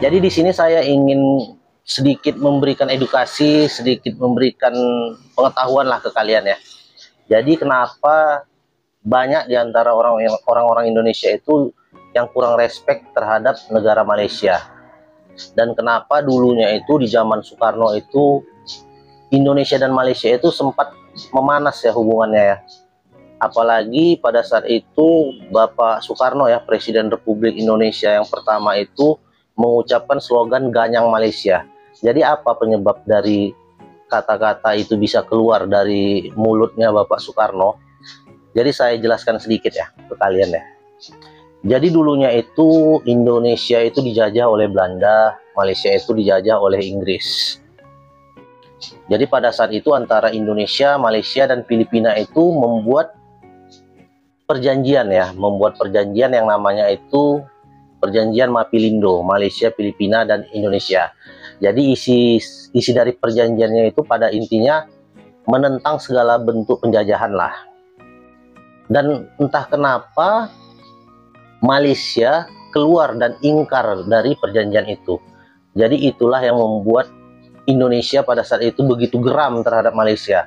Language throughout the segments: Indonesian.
Jadi di sini saya ingin sedikit memberikan edukasi, sedikit memberikan pengetahuan lah ke kalian ya. Jadi kenapa banyak di antara orang-orang Indonesia itu yang kurang respect terhadap negara Malaysia. Dan kenapa dulunya itu di zaman Soekarno itu Indonesia dan Malaysia itu sempat memanas ya hubungannya ya. Apalagi pada saat itu Bapak Soekarno ya, Presiden Republik Indonesia yang pertama itu mengucapkan slogan Ganyang Malaysia. Jadi apa penyebab dari kata-kata itu bisa keluar dari mulutnya Bapak Soekarno? Jadi saya jelaskan sedikit ya ke kalian ya. Jadi dulunya itu Indonesia itu dijajah oleh Belanda, Malaysia itu dijajah oleh Inggris. Jadi pada saat itu antara Indonesia, Malaysia, dan Filipina itu membuat perjanjian ya, yang namanya itu Perjanjian Mapilindo, Malaysia, Filipina, dan Indonesia. Jadi isi dari perjanjiannya itu pada intinya menentang segala bentuk penjajahan lah. Dan entah kenapa Malaysia keluar dan ingkar dari perjanjian itu. Jadi itulah yang membuat Indonesia pada saat itu begitu geram terhadap Malaysia,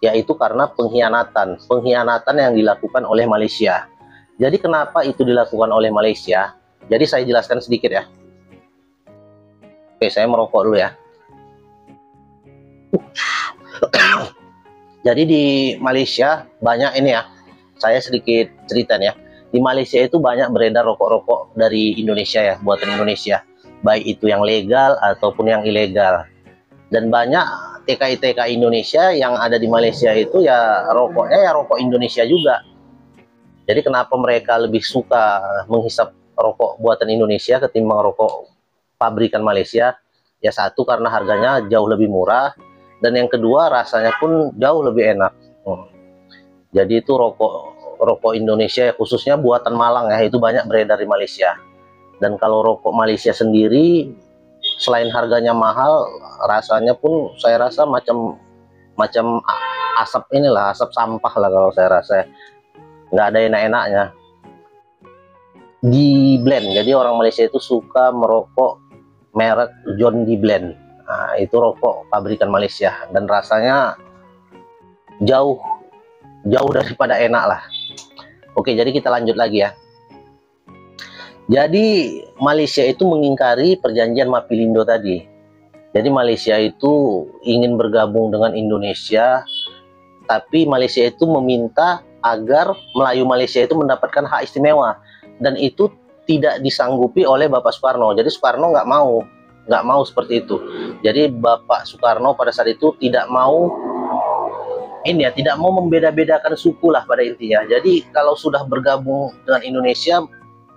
yaitu karena pengkhianatan yang dilakukan oleh Malaysia. Jadi kenapa itu dilakukan oleh Malaysia? Jadi saya jelaskan sedikit ya. Oke, saya merokok dulu ya. Jadi di Malaysia banyak ini ya, saya sedikit cerita nih ya. Di Malaysia itu banyak beredar rokok-rokok dari Indonesia ya, buatan Indonesia, baik itu yang legal ataupun yang ilegal. Dan banyak TKI-TKI Indonesia yang ada di Malaysia itu ya rokoknya ya rokok Indonesia juga. Jadi kenapa mereka lebih suka menghisap rokok buatan Indonesia ketimbang rokok pabrikan Malaysia? Ya satu karena harganya jauh lebih murah, dan yang kedua rasanya pun jauh lebih enak. Jadi itu rokok Indonesia khususnya buatan Malang ya, itu banyak beredar di Malaysia. Dan kalau rokok Malaysia sendiri selain harganya mahal, rasanya pun saya rasa macam asap inilah, asap sampah lah kalau saya rasa. Nggak ada enak-enaknya. Di blend, jadi orang Malaysia itu suka merokok merek John D Blend. Nah, itu rokok pabrikan Malaysia dan rasanya jauh daripada enak lah. Oke, jadi kita lanjut lagi ya. Jadi Malaysia itu mengingkari perjanjian Mapilindo tadi. Jadi Malaysia itu ingin bergabung dengan Indonesia, tapi Malaysia itu meminta agar Melayu Malaysia itu mendapatkan hak istimewa, dan itu tidak disanggupi oleh Bapak Soekarno. Jadi Soekarno nggak mau seperti itu. Jadi Bapak Soekarno pada saat itu tidak mau membeda-bedakan suku lah pada intinya. Jadi kalau sudah bergabung dengan Indonesia,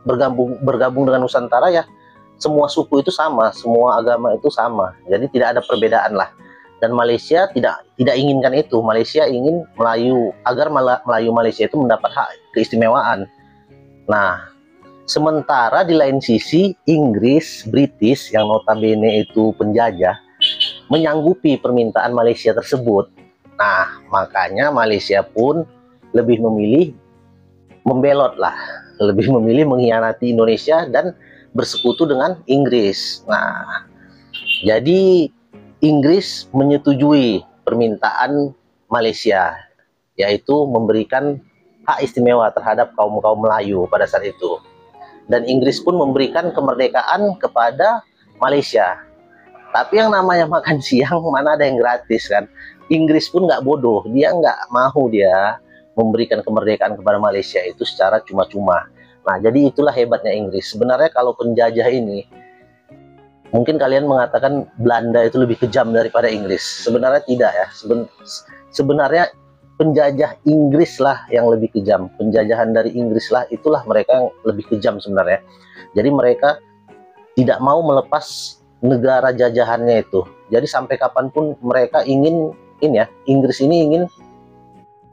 bergabung dengan Nusantara ya semua suku itu sama, semua agama itu sama. Jadi tidak ada perbedaan lah. Dan Malaysia tidak inginkan itu. Malaysia ingin agar Melayu Malaysia itu mendapat hak keistimewaan. Nah, sementara di lain sisi Inggris, British yang notabene itu penjajah menyanggupi permintaan Malaysia tersebut. Nah, makanya Malaysia pun lebih memilih membelot lah, lebih memilih mengkhianati Indonesia dan bersekutu dengan Inggris. Nah, jadi Inggris menyetujui permintaan Malaysia, yaitu memberikan hak istimewa terhadap kaum Melayu pada saat itu. Dan Inggris pun memberikan kemerdekaan kepada Malaysia. Tapi yang namanya makan siang mana ada yang gratis kan? Inggris pun nggak bodoh, dia nggak mau dia memberikan kemerdekaan kepada Malaysia itu secara cuma-cuma. Nah, jadi itulah hebatnya Inggris. Sebenarnya kalau penjajah ini, mungkin kalian mengatakan Belanda itu lebih kejam daripada Inggris. Sebenarnya tidak ya. Sebenarnya penjajah Inggris lah yang lebih kejam. Penjajahan dari Inggris lah, itulah mereka yang lebih kejam sebenarnya. Jadi mereka tidak mau melepas negara jajahannya itu. Jadi sampai kapanpun mereka ingin Inggris ini ingin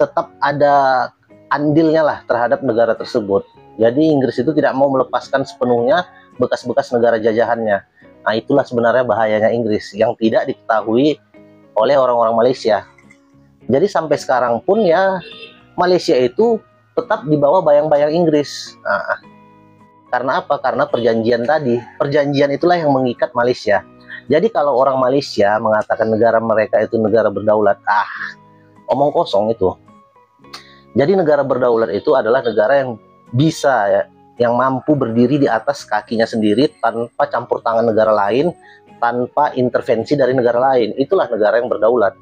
tetap ada andilnya lah terhadap negara tersebut. Jadi Inggris itu tidak mau melepaskan sepenuhnya bekas-bekas negara jajahannya. Nah, itulah sebenarnya bahayanya Inggris yang tidak diketahui oleh orang-orang Malaysia. Jadi sampai sekarang pun ya Malaysia itu tetap di bawah bayang-bayang Inggris. Nah, Karena apa? Karena perjanjian tadi. Perjanjian itulah yang mengikat Malaysia. Jadi kalau orang Malaysia mengatakan negara mereka itu negara berdaulat, omong kosong itu. Jadi negara berdaulat itu adalah negara yang bisa ya, yang mampu berdiri di atas kakinya sendiri tanpa campur tangan negara lain, tanpa intervensi dari negara lain. Itulah negara yang berdaulat.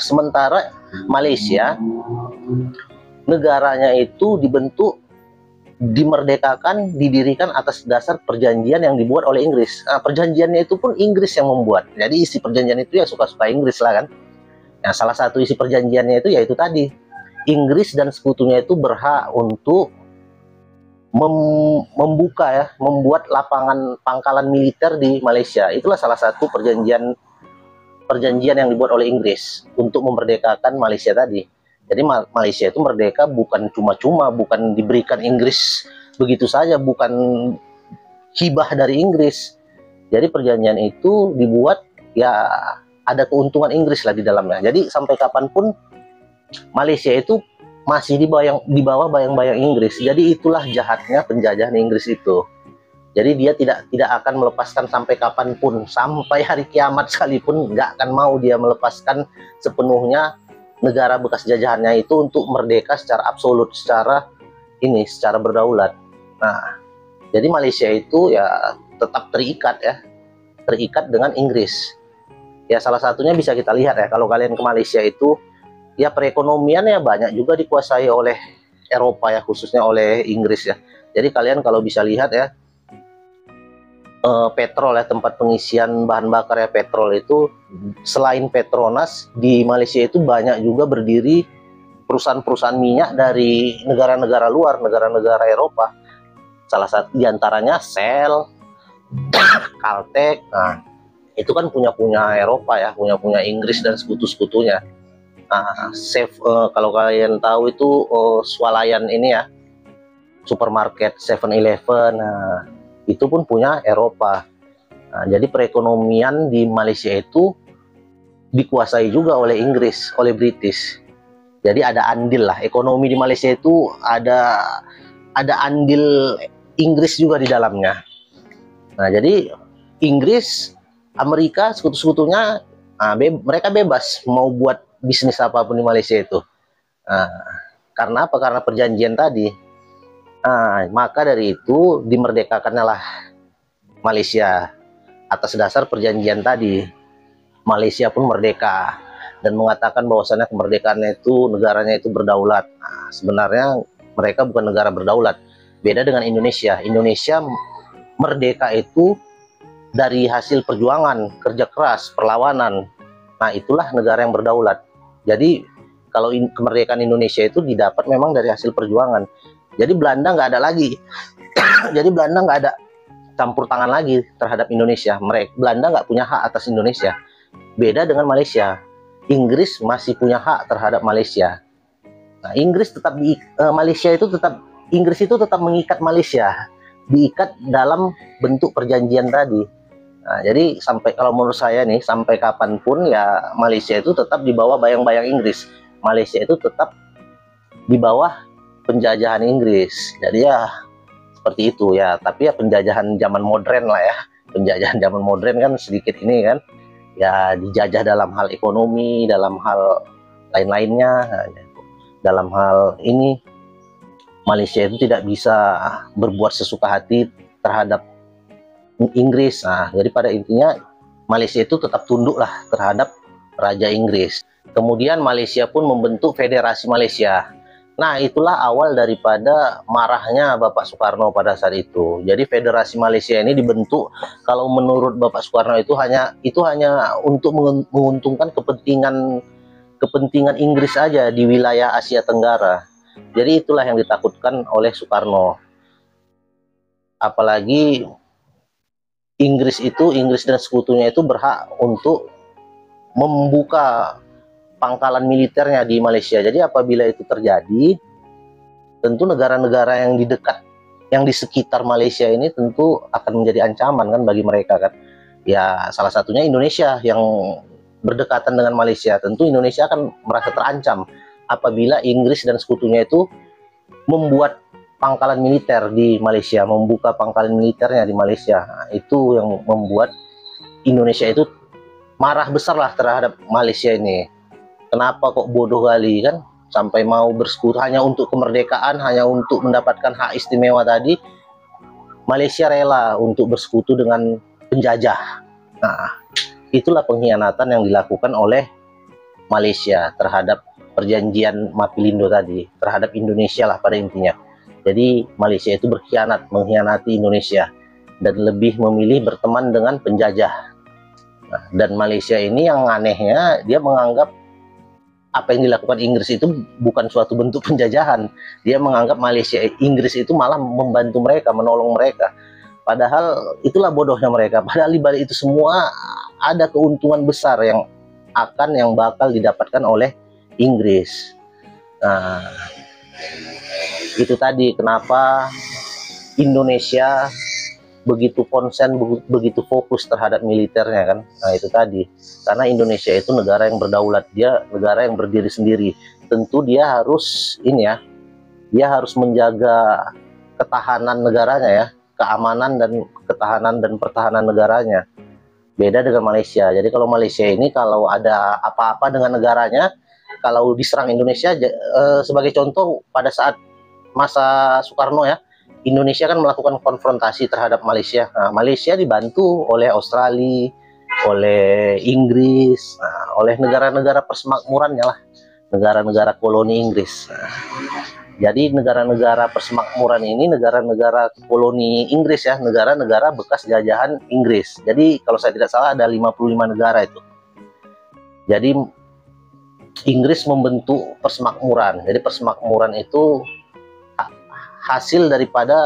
Sementara Malaysia, negaranya itu dibentuk, dimerdekakan, didirikan atas dasar perjanjian yang dibuat oleh Inggris. Nah, perjanjiannya itu pun Inggris yang membuat. Jadi isi perjanjian itu ya suka-suka Inggris lah kan. Nah, salah satu isi perjanjiannya itu yaitu tadi, Inggris dan sekutunya itu berhak untuk membuka ya, membuat lapangan pangkalan militer di Malaysia. Itulah salah satu perjanjian yang dibuat oleh Inggris untuk memerdekakan Malaysia tadi. Jadi Malaysia itu merdeka bukan cuma-cuma, bukan diberikan Inggris begitu saja, bukan hibah dari Inggris. Jadi perjanjian itu dibuat ya ada keuntungan Inggris lah di dalamnya. Jadi sampai kapanpun Malaysia itu masih di bawah bayang-bayang Inggris. Jadi itulah jahatnya penjajahan Inggris itu. Jadi dia tidak akan melepaskan sampai kapanpun, sampai hari kiamat sekalipun nggak akan mau dia melepaskan sepenuhnya negara bekas jajahannya itu untuk merdeka secara absolut, secara berdaulat. Nah, jadi Malaysia itu ya tetap terikat dengan Inggris. Ya salah satunya bisa kita lihat ya, kalau kalian ke Malaysia itu ya perekonomiannya banyak juga dikuasai oleh Eropa ya, khususnya oleh Inggris ya. Jadi kalian kalau bisa lihat ya, petrol ya, tempat pengisian bahan bakar ya petrol itu, selain Petronas di Malaysia itu banyak juga berdiri perusahaan-perusahaan minyak dari negara-negara luar, negara-negara Eropa. Salah satu diantaranya Shell, Caltex. Nah, itu kan punya Eropa ya, punya Inggris dan sekutu-sekutunya. Nah, kalau kalian tahu itu swalayan ini ya, supermarket 7-Eleven. Nah, itu pun punya Eropa. Nah, jadi perekonomian di Malaysia itu dikuasai juga oleh Inggris, oleh British. Jadi ada andil lah, ekonomi di Malaysia itu ada andil Inggris juga di dalamnya. Nah, jadi Inggris, Amerika, sekutu-sekutunya, mereka bebas mau buat bisnis apapun di Malaysia itu. Karena apa? Karena perjanjian tadi. Maka dari itu dimerdekakannya lah Malaysia atas dasar perjanjian tadi. Malaysia pun merdeka dan mengatakan bahwasannya kemerdekaannya itu negaranya itu berdaulat. Nah, sebenarnya mereka bukan negara berdaulat. Beda dengan Indonesia. Indonesia merdeka itu dari hasil perjuangan, kerja keras, perlawanan. Nah, itulah negara yang berdaulat. Jadi kalau kemerdekaan Indonesia itu didapat memang dari hasil perjuangan. Jadi Belanda nggak ada lagi. Jadi Belanda nggak ada campur tangan lagi terhadap Indonesia. Belanda nggak punya hak atas Indonesia. Beda dengan Malaysia. Inggris masih punya hak terhadap Malaysia. Nah, Inggris itu tetap mengikat Malaysia, diikat dalam bentuk perjanjian tadi. Nah, jadi kalau menurut saya nih, sampai kapanpun ya Malaysia itu tetap di bawah bayang-bayang Inggris. Malaysia itu tetap di bawah penjajahan Inggris. Jadi ya seperti itu ya, tapi ya penjajahan zaman modern lah ya. Penjajahan zaman modern kan sedikit ini kan ya, dijajah dalam hal ekonomi, dalam hal lain-lainnya. Dalam hal ini Malaysia itu tidak bisa berbuat sesuka hati terhadap Inggris. Nah, jadi pada intinya Malaysia itu tetap tunduk lah terhadap Raja Inggris. Kemudian Malaysia pun membentuk Federasi Malaysia. Nah, itulah awal daripada marahnya Bapak Soekarno pada saat itu. Jadi Federasi Malaysia ini dibentuk, kalau menurut Bapak Soekarno itu hanya untuk menguntungkan kepentingan Inggris aja di wilayah Asia Tenggara. Jadi itulah yang ditakutkan oleh Soekarno. Apalagi Inggris dan sekutunya itu berhak untuk membuka pangkalan militernya di Malaysia. Jadi apabila itu terjadi, tentu negara-negara yang di sekitar Malaysia ini tentu akan menjadi ancaman kan bagi mereka kan. Ya salah satunya Indonesia yang berdekatan dengan Malaysia. Tentu Indonesia akan merasa terancam apabila Inggris dan sekutunya itu membuat pangkalan militer di Malaysia, membuka pangkalan militernya di Malaysia. Nah, itu yang membuat Indonesia itu marah besar lah terhadap Malaysia ini. Kenapa kok bodoh kali kan, sampai mau bersekutu hanya untuk kemerdekaan, hanya untuk mendapatkan hak istimewa tadi. Malaysia rela untuk bersekutu dengan penjajah. Nah, itulah pengkhianatan yang dilakukan oleh Malaysia terhadap perjanjian Mapilindo tadi, terhadap Indonesia lah pada intinya. Jadi Malaysia itu mengkhianati Indonesia dan lebih memilih berteman dengan penjajah. Nah, dan Malaysia ini yang anehnya, dia menganggap apa yang dilakukan Inggris itu bukan suatu bentuk penjajahan. Dia menganggap Inggris itu malah membantu mereka, menolong mereka. Padahal itulah bodohnya mereka. Padahal di balik itu semua ada keuntungan besar yang bakal didapatkan oleh Inggris. Nah, itu tadi kenapa Indonesia begitu konsen, begitu fokus terhadap militernya kan. Nah, itu tadi karena Indonesia itu negara yang berdaulat, dia negara yang berdiri sendiri. Tentu dia harus dia harus menjaga ketahanan negaranya ya, keamanan dan pertahanan negaranya. Beda dengan Malaysia. Jadi kalau Malaysia ini kalau ada apa-apa dengan negaranya, kalau diserang Indonesia, sebagai contoh pada saat masa Soekarno ya, Indonesia kan melakukan konfrontasi terhadap Malaysia. Nah, Malaysia dibantu oleh Australia, oleh Inggris, oleh negara-negara persemakmurannya lah, negara-negara koloni Inggris. Nah, jadi negara-negara persemakmuran ini negara-negara koloni Inggris ya, negara-negara bekas jajahan Inggris. Jadi kalau saya tidak salah ada 55 negara itu. Jadi Inggris membentuk persemakmuran. Jadi persemakmuran itu hasil daripada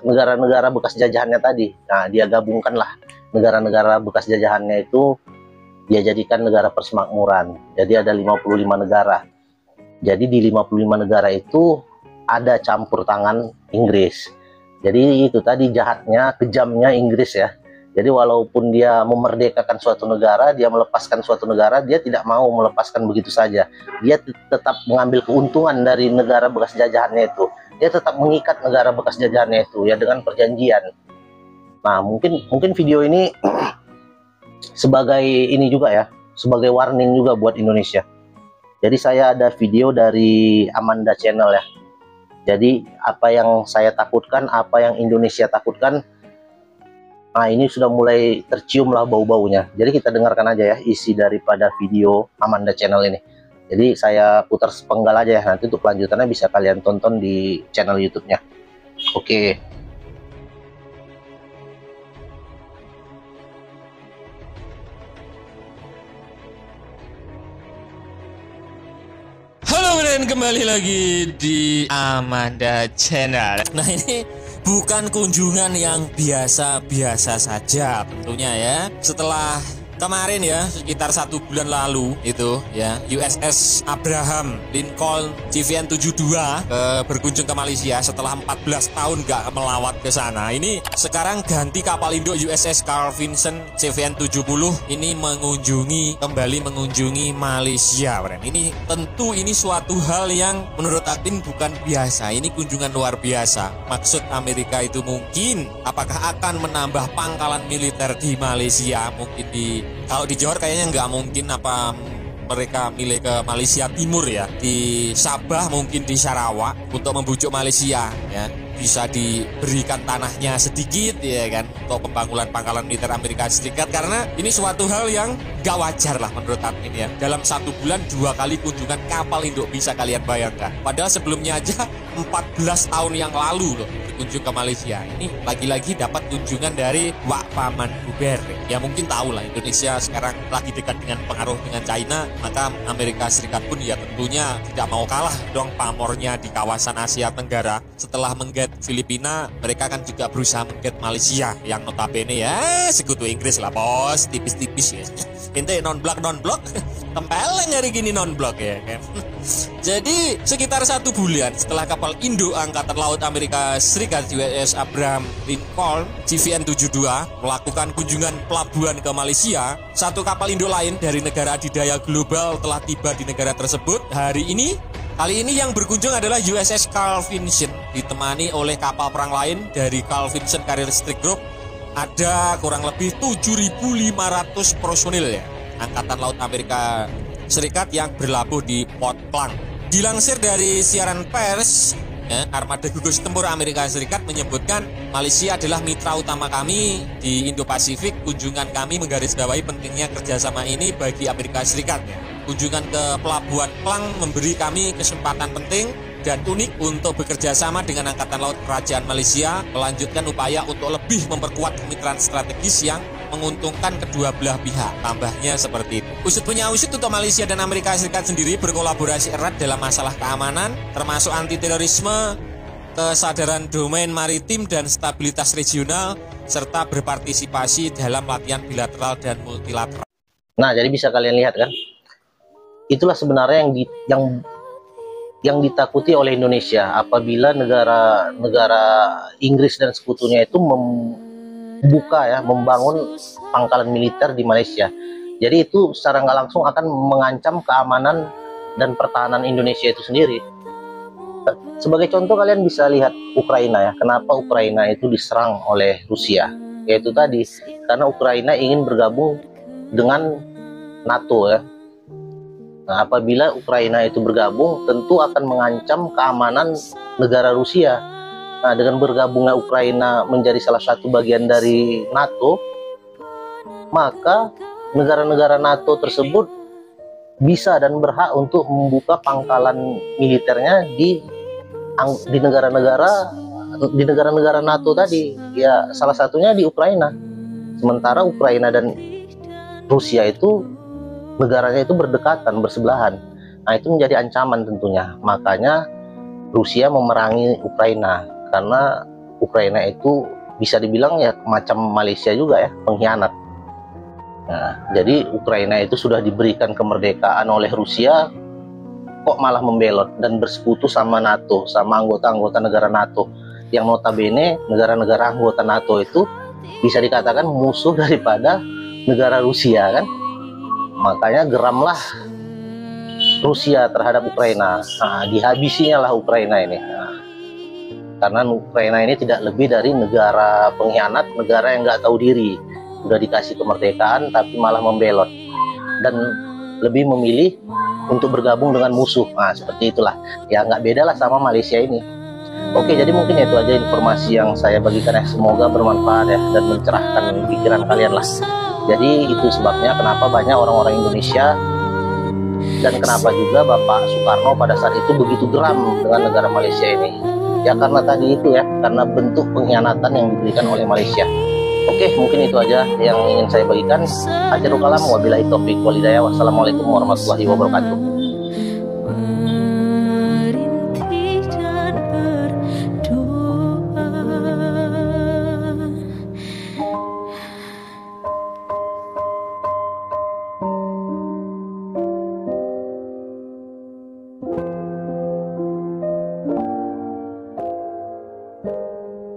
negara-negara bekas jajahannya tadi. Nah, dia gabungkanlah negara-negara bekas jajahannya itu, dia jadikan negara persemakmuran. Jadi ada 55 negara. Jadi di 55 negara itu ada campur tangan Inggris. Jadi itu tadi jahatnya, kejamnya Inggris ya. Jadi walaupun dia memerdekakan suatu negara, dia melepaskan suatu negara, dia tidak mau melepaskan begitu saja. Dia tetap mengambil keuntungan dari negara bekas jajahannya itu. Dia tetap mengikat negara bekas jajahannya itu ya dengan perjanjian. Nah, mungkin video ini sebagai ini juga ya, sebagai warning juga buat Indonesia. Jadi saya ada video dari Amanda Channel ya. Jadi apa yang saya takutkan, apa yang Indonesia takutkan, nah ini sudah mulai tercium lah bau-baunya. Jadi kita dengarkan aja ya isi daripada video Amanda Channel ini. Jadi saya putar sepenggal aja ya, nanti untuk kelanjutannya bisa kalian tonton di channel YouTube-nya. Oke. Halo dan kembali lagi di Amanda Channel. Nah, ini bukan kunjungan yang biasa-biasa saja tentunya ya. Setelah kemarin ya, sekitar 1 bulan lalu itu ya, USS Abraham Lincoln CVN-72 berkunjung ke Malaysia setelah 14 tahun gak melawat ke sana. Ini sekarang ganti kapal induk USS Carl Vinson CVN-70 ini kembali mengunjungi Malaysia. Ini tentu ini suatu hal yang menurut Aktin bukan biasa. Ini kunjungan luar biasa. Maksud Amerika itu mungkin apakah akan menambah pangkalan militer di Malaysia, mungkin kalau di Johor kayaknya nggak mungkin, apa mereka milih ke Malaysia Timur ya, di Sabah mungkin di Sarawak untuk membujuk Malaysia ya, bisa diberikan tanahnya sedikit ya kan untuk pembangunan pangkalan militer Amerika Serikat, karena ini suatu hal yang gak wajar lah menurut admin ya. Dalam 1 bulan 2 kali kunjungan kapal induk, bisa kalian bayangkan. Padahal sebelumnya aja 14 tahun yang lalu loh berkunjung ke Malaysia. Ini lagi-lagi dapat kunjungan dari Wak Paman Buber. Ya mungkin tahu lah Indonesia sekarang lagi dekat dengan pengaruh dengan China, maka Amerika Serikat pun ya tentunya tidak mau kalah dong pamornya di kawasan Asia Tenggara. Setelah mengget Filipina, mereka kan juga berusaha mengget Malaysia yang notabene ya sekutu Inggris lah bos, tipis-tipis ya. Ente non-blok tempeleng hari gini non-blok ya kan. Jadi sekitar 1 bulan setelah kapal induk Angkatan Laut Amerika Serikat USS Abraham Lincoln CVN-72 melakukan kunjungan pelabuhan ke Malaysia, satu kapal induk lain dari negara adidaya global telah tiba di negara tersebut hari ini Kali ini yang berkunjung adalah USS Carl Vinson, ditemani oleh kapal perang lain dari Carl Vinson Carrier Strike Group. Ada kurang lebih 7.500 personil ya, Angkatan Laut Amerika Serikat yang berlabuh di Port Klang. Dilansir dari siaran pers, ya, Armada Gugus Tempur Amerika Serikat menyebutkan Malaysia adalah mitra utama kami di Indo-Pasifik. Kunjungan kami menggarisbawahi pentingnya kerjasama ini bagi Amerika Serikat. Kunjungan ke Pelabuhan Klang memberi kami kesempatan penting dan unik untuk bekerja sama dengan Angkatan Laut Kerajaan Malaysia, melanjutkan upaya untuk lebih memperkuat kemitraan strategis yang menguntungkan kedua belah pihak. Tambahnya seperti itu. Usut punya usut untuk Malaysia dan Amerika Serikat sendiri berkolaborasi erat dalam masalah keamanan, termasuk anti terorisme, kesadaran domain maritim dan stabilitas regional, serta berpartisipasi dalam latihan bilateral dan multilateral. Nah, jadi bisa kalian lihat kan, itulah sebenarnya yang ditakuti oleh Indonesia apabila negara Inggris dan sekutunya itu membangun pangkalan militer di Malaysia. Jadi itu secara nggak langsung akan mengancam keamanan dan pertahanan Indonesia itu sendiri. Sebagai contoh kalian bisa lihat Ukraina ya. Kenapa Ukraina itu diserang oleh Rusia? Yaitu tadi karena Ukraina ingin bergabung dengan NATO ya. Nah, apabila Ukraina itu bergabung, tentu akan mengancam keamanan negara Rusia. Nah, dengan bergabungnya Ukraina menjadi salah satu bagian dari NATO, maka negara-negara NATO tersebut bisa dan berhak untuk membuka pangkalan militernya di negara-negara NATO tadi. Ya, salah satunya di Ukraina. Sementara Ukraina dan Rusia itu negaranya itu berdekatan, bersebelahan. Nah, itu menjadi ancaman tentunya. Makanya Rusia memerangi Ukraina. Karena Ukraina itu bisa dibilang ya macam Malaysia juga ya, pengkhianat. Nah, jadi Ukraina itu sudah diberikan kemerdekaan oleh Rusia, kok malah membelot dan bersekutu sama NATO, sama anggota-anggota negara NATO, yang notabene negara-negara anggota NATO itu bisa dikatakan musuh daripada negara Rusia kan. Makanya geramlah Rusia terhadap Ukraina. Nah, dihabisinya lah Ukraina ini. Karena Ukraina ini tidak lebih dari negara pengkhianat, negara yang nggak tahu diri. Udah dikasih kemerdekaan tapi malah membelot dan lebih memilih untuk bergabung dengan musuh. Nah, seperti itulah. Ya nggak beda lah sama Malaysia ini. Oke, jadi mungkin itu aja informasi yang saya bagikan ya. Semoga bermanfaat ya dan mencerahkan pikiran kalian lah. Jadi itu sebabnya kenapa banyak orang-orang Indonesia dan kenapa juga Bapak Soekarno pada saat itu begitu geram dengan negara Malaysia ini. Ya karena tadi itu ya, karena bentuk pengkhianatan yang diberikan oleh Malaysia. Oke, mungkin itu aja yang ingin saya bagikan. Ajarul kalam, wabillahi taufiq wal hidayah. Wassalamualaikum warahmatullahi wabarakatuh.